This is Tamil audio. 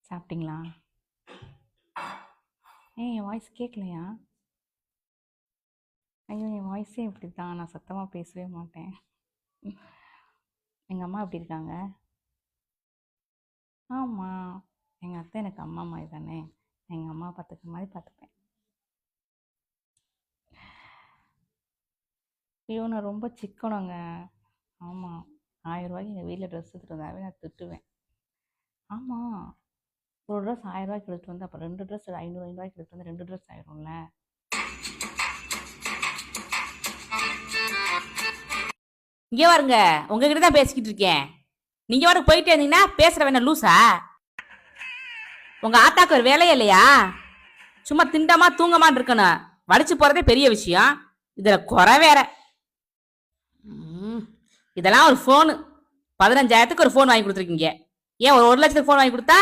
சாப்பிட்டீங்களா? என் வாய்ஸ் கேட்கலையா? ஐயோ! என் வாய்ஸே இப்படி தான். நான் சத்தமாக பேசவே மாட்டேன். எங்கள் அம்மா எப்படி இருக்காங்க? ஆமாம், எங்கள் அத்தை எனக்கு அம்மா மாதிரி தானே. எங்கள் அம்மா பார்த்துக்கிற மாதிரி பார்த்துப்பேன். ஐயோ! நான் ரொம்ப சிக்கனங்க. ஆமாம், 1000 எங்கள் வீட்டில் ட்ரெஸ் எடுத்துகிட்டு வந்தாவே நான் திட்டுவேன். ஆமாம், ஒரு ட்ரெஸ் 1000 எடுத்துகிட்டு வந்து அப்போ 2 ட்ரெஸ் 500 எடுத்துகிட்டு வந்து 2 ட்ரெஸ் ஆயிரும்ல. இங்கே வாருங்க, உங்ககிட்ட தான் பேசிக்கிட்டு இருக்கேன். நீங்க வாருக்கு போயிட்டே இருந்தீங்கன்னா பேசுற வேணா லூசா? உங்க ஆத்தாக்கு ஒரு வேலையே இல்லையா? சும்மா திண்டமா தூங்கமான்னு இருக்கணும். வலிச்சு போறதே பெரிய விஷயம், இதுல குறை வேற. இதெல்லாம் ஒரு போனு 15,000க்கு ஒரு போன் வாங்கி கொடுத்துருக்கீங்க. ஏன் ஒரு 1 லட்சத்துக்கு போன் வாங்கி கொடுத்தா